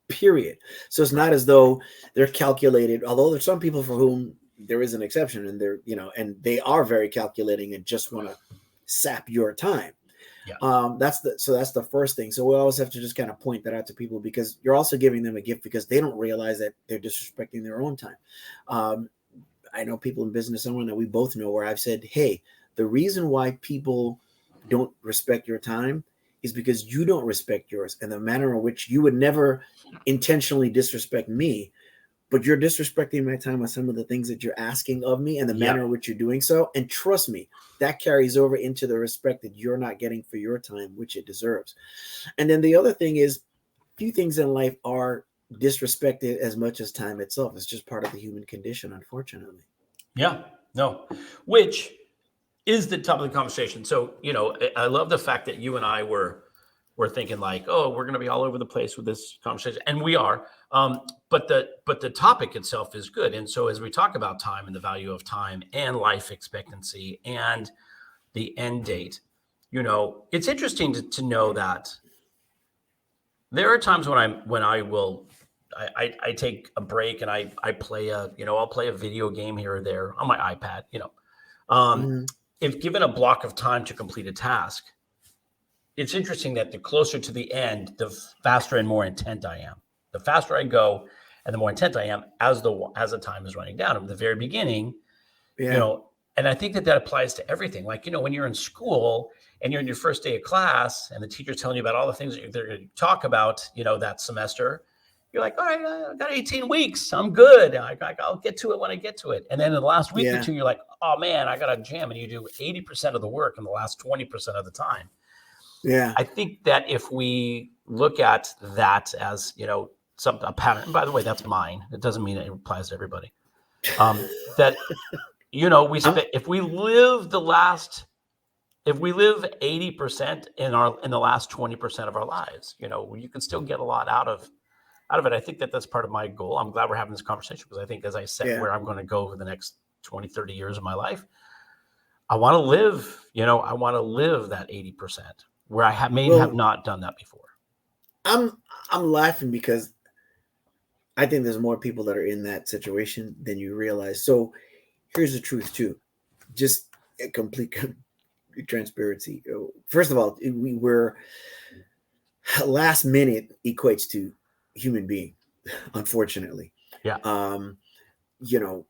period. So it's not as though they're calculated, although there's some people for whom there is an exception, and they're, and they are very calculating and just want to sap your time. Yeah. That's the first thing. So we always have to just kind of point that out to people, because you're also giving them a gift because they don't realize that they're disrespecting their own time. I know people in business, someone that we both know, where I've said, hey, the reason why people don't respect your time is because you don't respect yours, and the manner in which you would never intentionally disrespect me, but you're disrespecting my time with some of the things that you're asking of me and the manner in which you're doing so. And trust me, that carries over into the respect that you're not getting for your time, which it deserves. And then the other thing is, few things in life are disrespected as much as time itself. It's just part of the human condition, unfortunately. Yeah. No. Which is the top of the conversation. So, I love the fact that you and I were thinking like, oh, we're going to be all over the place with this conversation, and we are. But the topic itself is good. And so as we talk about time and the value of time and life expectancy and the end date, it's interesting to know that there are times when I take a break and I play I'll play a video game here or there on my iPad. Um, Mm-hmm. if given a block of time to complete a task, it's interesting that the closer to the end, the faster and more intent I am. The faster I go, and the more intent I am as the time is running down. At the very beginning, you Yeah. know, and I think that applies to everything. Like, when you're in school and you're in your first day of class, and the teacher's telling you about all the things that they're going to talk about, that semester. You're like, all right, I got 18 weeks. I'm good. I'll get to it when I get to it. And then in the last week or Yeah. two, you're like, oh man, I got to jam. And you do 80% of the work in the last 20% of the time. Yeah. I think that if we look at that as, a pattern, and by the way, that's mine. It doesn't mean it applies to everybody. That, we I'm, spend, if we live 80% in the last 20% of our lives, you can still get a lot out of it. I think that's part of my goal. I'm glad we're having this conversation, because I think as I set yeah. where I'm going to go over the next 20, 30 years of my life, I want to live that 80% where I may have Well, not done that before. I'm laughing because I think there's more people that are in that situation than you realize. So here's the truth too. Just a complete transparency. First of all, we were last minute equates to human being, unfortunately. Yeah. Um, you know,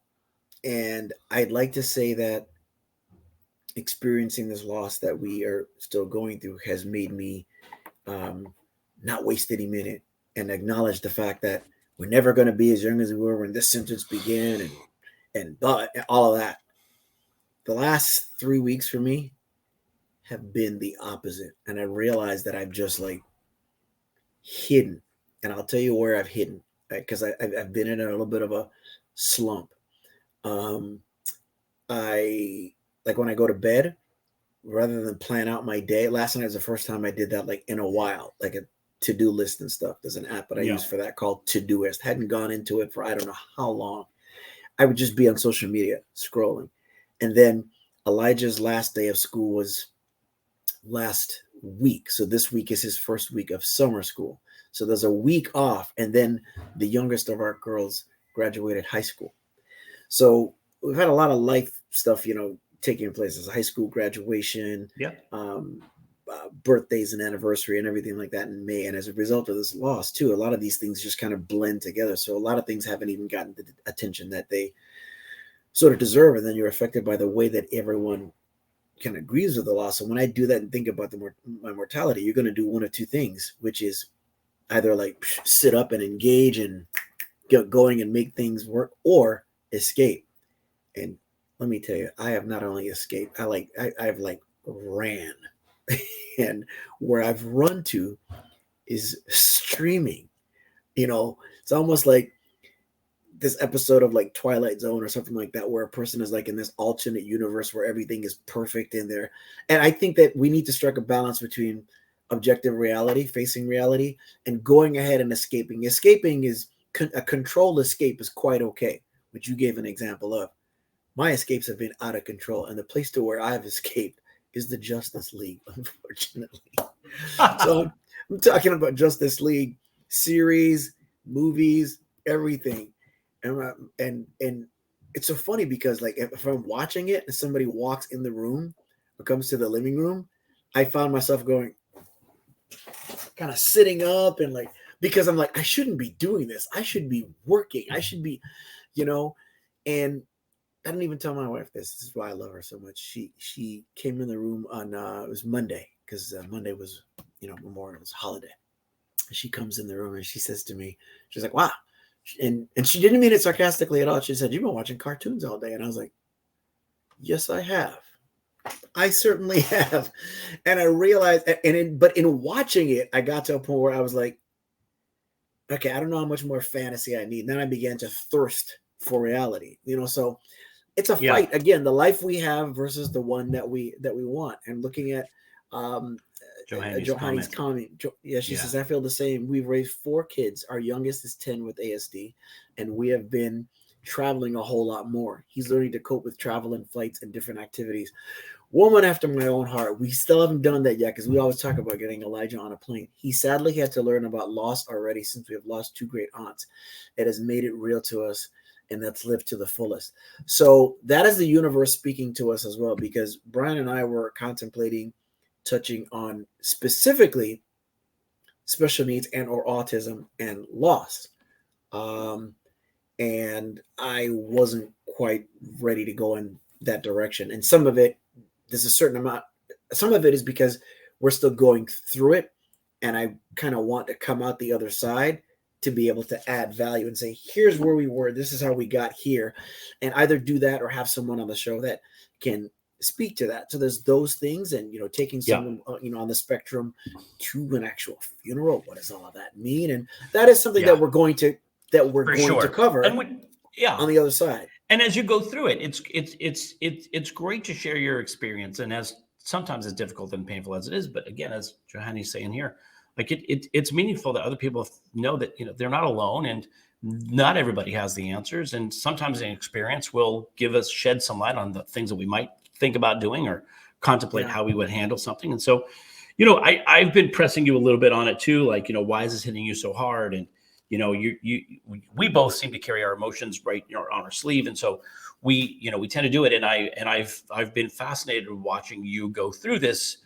and I'd like to say that experiencing this loss that we are still going through has made me not waste any minute and acknowledge the fact that we're never going to be as young as we were when this sentence began, and all of that. The last 3 weeks for me have been the opposite, and I realized that I've just like hidden, and I'll tell you where I've hidden, because I've been in a little bit of a slump. Um, I like when I go to bed, rather than plan out my day. Last night was the first time I did that like in a while, like a to-do list and stuff. There's an app that I use for that called Todoist. Hadn't gone into it for I don't know how long. I would just be on social media scrolling. And then Elijah's last day of school was last week. So this week is his first week of summer school. So there's a week off, and then the youngest of our girls graduated high school. So we've had a lot of life stuff, taking place as a high school graduation, Yeah. Birthdays and anniversary and everything like that in May. And as a result of this loss too, a lot of these things just kind of blend together. So a lot of things haven't even gotten the attention that they sort of deserve. And then you're affected by the way that everyone kind of grieves with the loss. And when I do that and think about my mortality, you're going to do one of two things, which is either like sit up and engage and get going and make things work, or escape. And let me tell you, I have not only escaped, I've like ran. And where I've run to is streaming. It's almost like this episode of like Twilight Zone or something like that, where a person is like in this alternate universe where everything is perfect in there. And I think that we need to strike a balance between objective reality, facing reality, and going ahead and escaping. Escaping is a controlled escape is quite okay, which you gave an example of. My escapes have been out of control, and the place to where I've escaped is the Justice League, unfortunately. So I'm talking about Justice League series, movies, everything. And it's so funny because like if I'm watching it and somebody walks in the room or comes to the living room, I found myself going kind of sitting up and like, because I'm like, I shouldn't be doing this. I should be working. I should be, and I didn't even tell my wife this. This is why I love her so much. She came in the room on it was Monday because Monday was Memorial, was a holiday. She comes in the room and she says to me, she's like, "Wow," and she didn't mean it sarcastically at all. She said, "You've been watching cartoons all day," and I was like, "Yes, I have. I certainly have." And I realized, but in watching it, I got to a point where I was like, "Okay, I don't know how much more fantasy I need." And then I began to thirst for reality, So it's a fight again, the life we have versus the one that we want. And looking at Johanni's comment. She says, "I feel the same. We've raised 4 kids. Our youngest is 10 with ASD, and we have been traveling a whole lot more. He's learning to cope with travel and flights and different activities. Woman after my own heart. We still haven't done that yet because we always talk about getting Elijah on a plane. He sadly had to learn about loss already since we have lost 2 great aunts. It has made it real to us, and that's lived to the fullest." So that is the universe speaking to us as well, because Brian and I were contemplating touching on specifically special needs and or autism and loss. And I wasn't quite ready to go in that direction. And some of it, there's a certain amount, some of it is because we're still going through it. And I kind of want to come out the other side to be able to add value and say, here's where we were. This is how we got here. And either do that or have someone on the show that can speak to that. So there's those things, and taking someone on the spectrum to an actual funeral. What does all of that mean? And that is something that we're going to to cover on the other side. And as you go through it, it's great to share your experience, and as sometimes as difficult and painful as it is, but again, as Johanni's saying here, like it's meaningful that other people know that they're not alone, and not everybody has the answers, and sometimes an experience will shed some light on the things that we might think about doing or contemplate how we would handle something. And so, I've been pressing you a little bit on it too, like, why is this hitting you so hard? And we both seem to carry our emotions right on our sleeve, and so we tend to do it. And I've been fascinated watching you go through this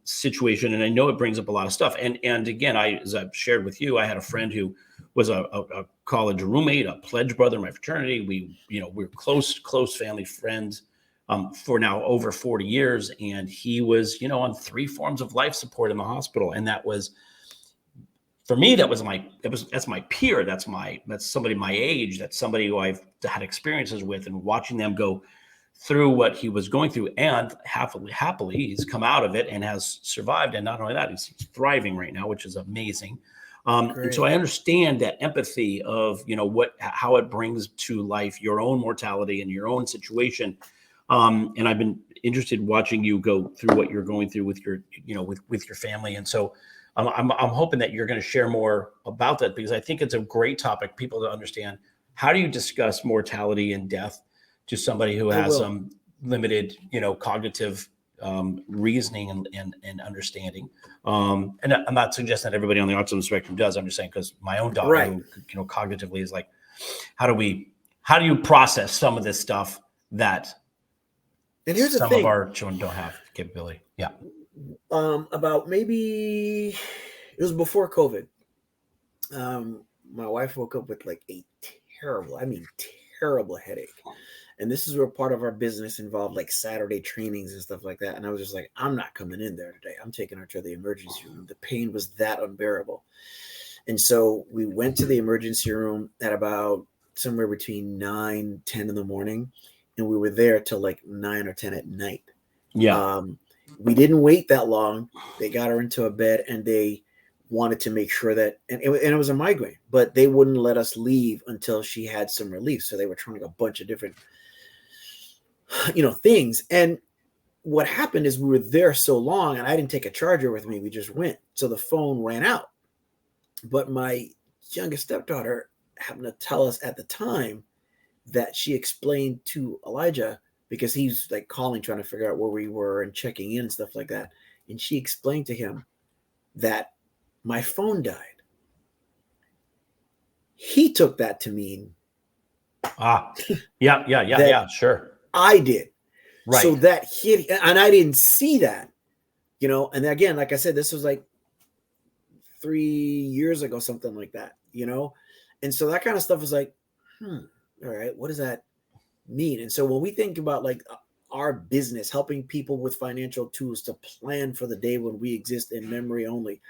situation, and I know it brings up a lot of stuff. And again, as I've shared with you, I had a friend who was a college roommate, a pledge brother in my fraternity. We're close family friends for now over 40 years, and he was on 3 forms of life support in the hospital, and that was. For me, that's my peer. That's somebody my age. That's somebody who I've had experiences with, and watching them go through what he was going through, and happily he's come out of it and has survived. And not only that, he's thriving right now, which is amazing. And so I understand that empathy of how it brings to life your own mortality and your own situation. And I've been interested watching you go through what you're going through with your with your family, and so. I'm hoping that you're going to share more about that, because I think it's a great topic, people to understand. How do you discuss mortality and death to somebody who has limited, cognitive reasoning and understanding? And I'm not suggesting that everybody on the autism spectrum does. I'm just saying, because my own daughter, who, cognitively is like, how do you process some of this stuff that some of our children don't have capability? Yeah. About maybe it was before COVID. My wife woke up with like a terrible headache. And this is where part of our business involved like Saturday trainings and stuff like that. And I was just like, I'm not coming in there today. I'm taking her to the emergency room. The pain was that unbearable. And so we went to the emergency room at about somewhere between 9, 10 in the morning. And we were there till like 9 or 10 at night. Yeah. We didn't wait that long. They got her into a bed, and they wanted to make sure that, and it was a migraine, but they wouldn't let us leave until she had some relief. So they were trying a bunch of different, things. And what happened is we were there so long, and I didn't take a charger with me. We just went. So the phone ran out. But my youngest stepdaughter happened to tell us at the time that she explained to Elijah because he's like calling, trying to figure out where we were and checking in and stuff like that. And she explained to him that my phone died. He took that to mean yeah, sure. I did. Right. So that hit, and I didn't see that, and again, like I said, this was like 3 years ago, something like that, and so that kind of stuff is like, all right, what does that mean? And so when we think about like our business, helping people with financial tools to plan for the day when we exist in memory only,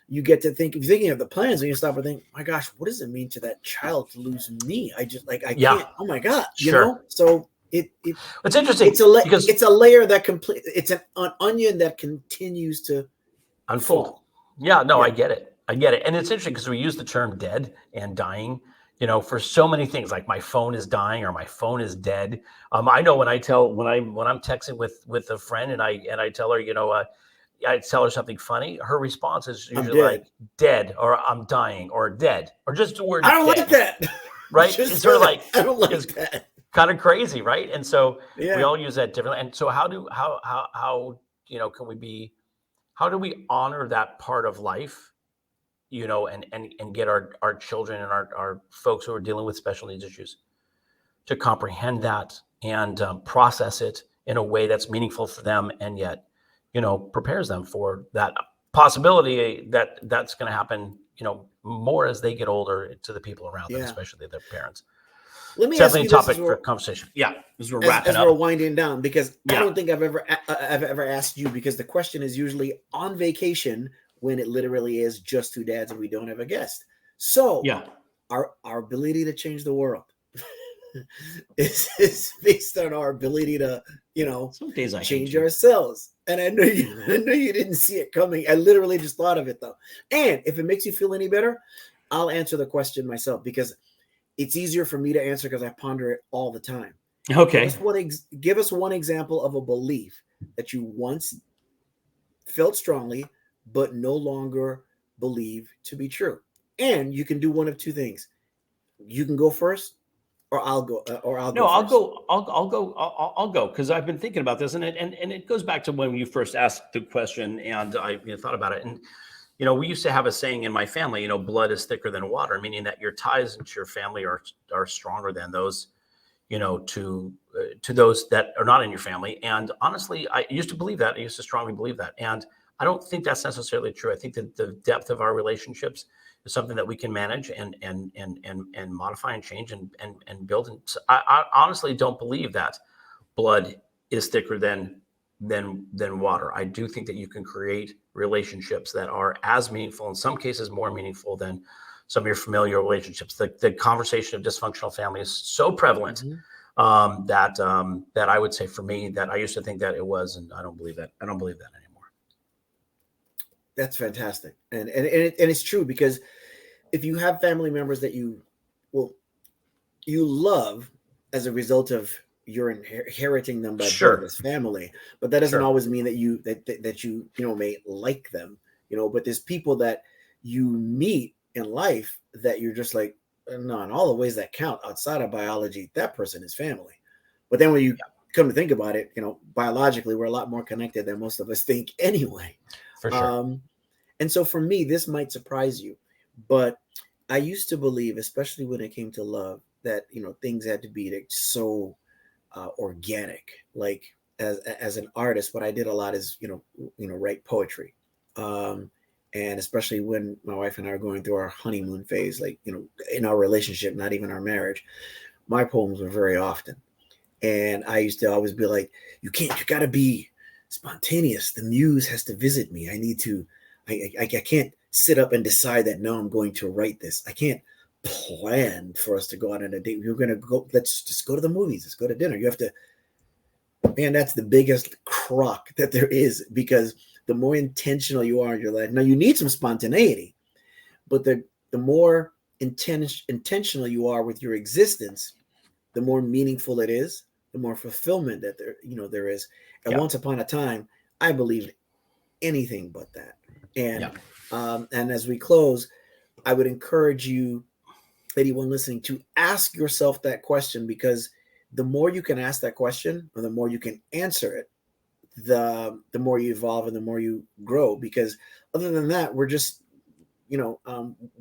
you get to think, if you're thinking of the plans, and you stop and think, my gosh, what does it mean to that child to lose me? I can't, oh my God, so it's interesting. It's a layer that it's an onion that continues to unfold. fall. Yeah, no, I get it. And it's interesting because we use the term dead and dying, for so many things, like my phone is dying or my phone is dead. I know when I'm texting with a friend and I tell her, I tell her something funny, her response is usually like dead or I'm dying or dead or just the word I don't dead, like that. Right? It's sort of like, I don't like that. Kind of crazy, right? And so we all use that differently. And so how do we honor that part of life, and get our children and our folks who are dealing with special needs issues to comprehend that and process it in a way that's meaningful for them, and yet, prepares them for that possibility that's going to happen, more as they get older, to the people around them, especially their parents. Let me ask you this topic for conversation. Yeah, as we're wrapping up. We're winding down, because I don't think I've ever asked you, because the question is usually on vacation when it literally is just two dads and we don't have a guest. So our ability to change the world is based on our ability to, some days I change ourselves. And I know you didn't see it coming. I literally just thought of it though. And if it makes you feel any better, I'll answer the question myself, because it's easier for me to answer because I ponder it all the time. Okay. Give us one example of a belief that you once felt strongly, but no longer believe to be true. And you can do one of two things. You can go first, or I'll go. I'll go because I've been thinking about this, and it goes back to when you first asked the question, and I thought about it. And we used to have a saying in my family, blood is thicker than water, meaning that your ties into your family are stronger than those, to those that are not in your family. And honestly, I used to believe that. I used to strongly believe that. And I don't think that's necessarily true. I think that the depth of our relationships is something that we can manage and modify and change and build. And I honestly don't believe that blood is thicker than water. I do think that you can create relationships that are as meaningful, in some cases more meaningful, than some of your familial relationships. The conversation of dysfunctional family is so prevalent that I would say, for me, that I used to think that it was, and I don't believe that. I don't believe that anymore. That's fantastic, and it's true, because if you have family members that you love as a result of you're inheriting them by birth as family, but that doesn't always mean that you may like them, but there's people that you meet in life that you're just like, no, in all the ways that count outside of biology, that person is family. But then when you come to think about it, biologically, we're a lot more connected than most of us think anyway. For sure. And so for me, this might surprise you, but I used to believe, especially when it came to love, that, things had to be like so organic. Like as an artist, what I did a lot is, write poetry. And especially when my wife and I are going through our honeymoon phase, like, in our relationship, not even our marriage, my poems were very often. And I used to always be like, you gotta be spontaneous. The muse has to visit me. I can't sit up and decide that, no, I'm going to write this. I can't plan for us to go out on a date. We're going to go, let's just go to the movies. Let's go to dinner. You have to, man, that's the biggest crock that there is, because the more intentional you are in your life, now you need some spontaneity, but the more intentional you are with your existence, the more meaningful it is, the more fulfillment that there is. And once upon a time, I believed anything but that. And as we close, I would encourage you, anyone listening, to ask yourself that question, because the more you can ask that question, or the more you can answer it, the more you evolve and the more you grow. Because other than that, we're just,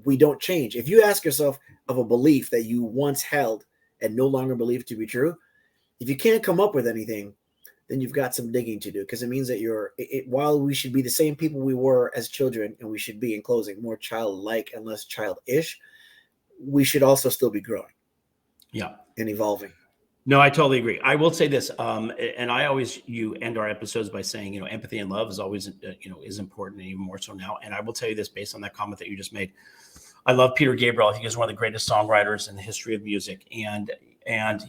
we don't change. If you ask yourself of a belief that you once held and no longer believe to be true, if you can't come up with anything, then you've got some digging to do, because it means that while we should be the same people we were as children, and we should be, in closing, more childlike and less childish, we should also still be growing. Yeah. And evolving. No, I totally agree. I will say this, and you end our episodes by saying, empathy and love is always, is important, and even more so now. And I will tell you this based on that comment that you just made. I love Peter Gabriel. I think he's one of the greatest songwriters in the history of music. And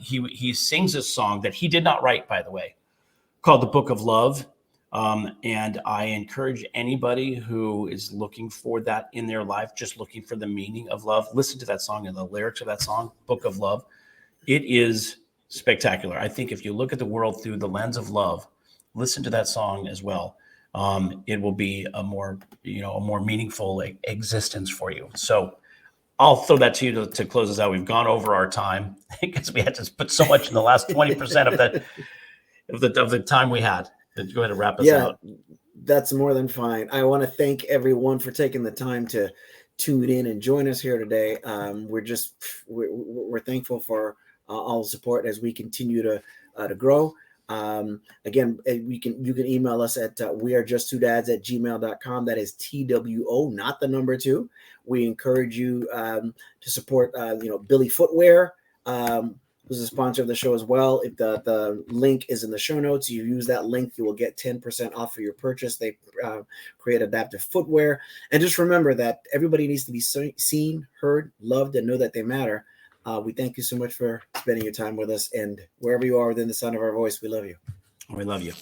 he sings this song that he did not write, by the way, called The Book of Love. And I encourage anybody who is looking for that in their life, just looking for the meaning of love, listen to that song and the lyrics of that song, Book of Love. It is spectacular. I think if you look at the world through the lens of love, listen to that song as well. It will be a more meaningful existence for you. So I'll throw that to you to close us out. We've gone over our time because we had to put so much in the last 20% of the time we had. Go ahead and wrap us out. That's more than fine. I want to thank everyone for taking the time to tune in and join us here today. We're thankful for all the support as we continue to grow. Again, you can email us at wearejusttwodads@gmail.com. That is TWO, not the number 2. We encourage you to support Billy Footwear, who's a sponsor of the show as well. If the link is in the show notes, you use that link, you will get 10% off for your purchase. They create adaptive footwear. And just remember that everybody needs to be seen, heard, loved, and know that they matter. We thank you so much for spending your time with us, and wherever you are within the sound of our voice, we love you. We love you.